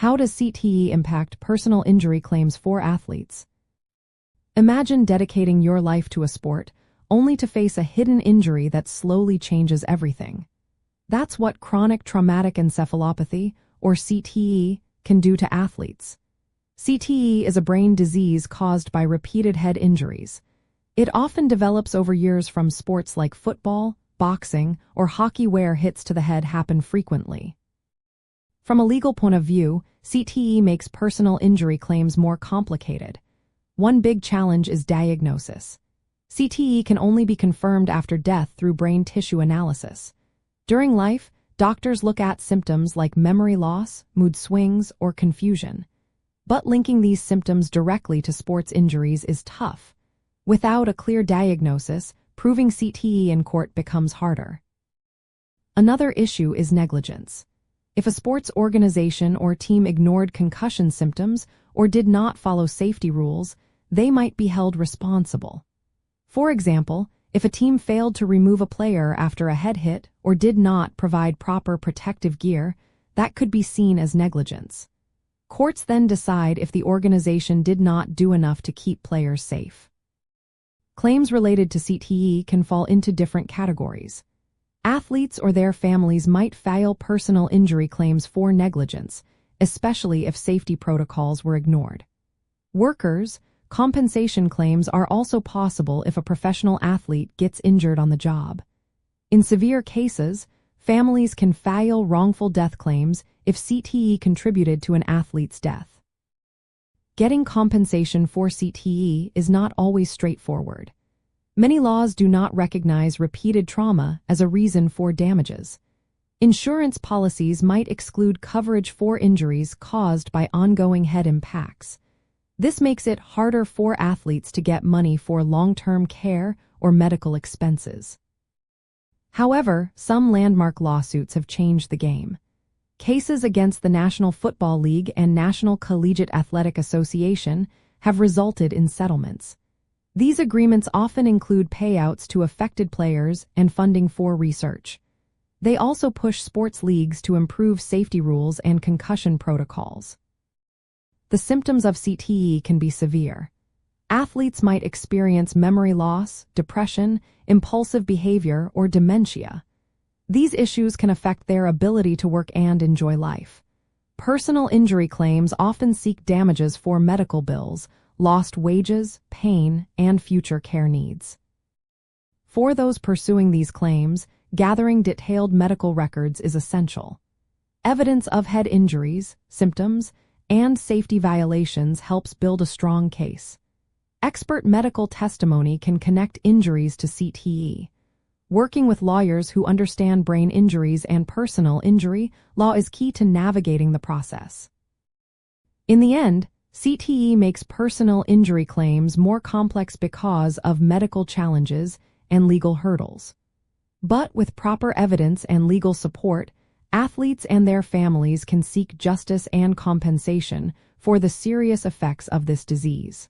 How does CTE impact personal injury claims for athletes? Imagine dedicating your life to a sport, only to face a hidden injury that slowly changes everything. That's what chronic traumatic encephalopathy, or CTE, can do to athletes. CTE is a brain disease caused by repeated head injuries. It often develops over years from sports like football, boxing, or hockey where hits to the head happen frequently. From a legal point of view, CTE makes personal injury claims more complicated. One big challenge is diagnosis. CTE can only be confirmed after death through brain tissue analysis. During life, doctors look at symptoms like memory loss, mood swings, or confusion. But linking these symptoms directly to sports injuries is tough. Without a clear diagnosis, proving CTE in court becomes harder. Another issue is negligence. If a sports organization or team ignored concussion symptoms or did not follow safety rules, they might be held responsible. For example, if a team failed to remove a player after a head hit or did not provide proper protective gear, that could be seen as negligence. Courts then decide if the organization did not do enough to keep players safe. Claims related to CTE can fall into different categories. Athletes or their families might file personal injury claims for negligence, especially if safety protocols were ignored. Workers' compensation claims are also possible if a professional athlete gets injured on the job. In severe cases, families can file wrongful death claims if CTE contributed to an athlete's death. Getting compensation for CTE is not always straightforward. Many laws do not recognize repeated trauma as a reason for damages. Insurance policies might exclude coverage for injuries caused by ongoing head impacts. This makes it harder for athletes to get money for long-term care or medical expenses. However, some landmark lawsuits have changed the game. Cases against the National Football League and National Collegiate Athletic Association have resulted in settlements. These agreements often include payouts to affected players and funding for research. They also push sports leagues to improve safety rules and concussion protocols. The symptoms of CTE can be severe. Athletes might experience memory loss, depression, impulsive behavior, or dementia. These issues can affect their ability to work and enjoy life. Personal injury claims often seek damages for medical bills, lost wages, pain, and future care needs. For those pursuing these claims, gathering detailed medical records is essential. Evidence of head injuries, symptoms, and safety violations helps build a strong case. Expert medical testimony can connect injuries to CTE. Working with lawyers who understand brain injuries and personal injury law is key to navigating the process. In the end, CTE makes personal injury claims more complex because of medical challenges and legal hurdles. But with proper evidence and legal support, athletes and their families can seek justice and compensation for the serious effects of this disease.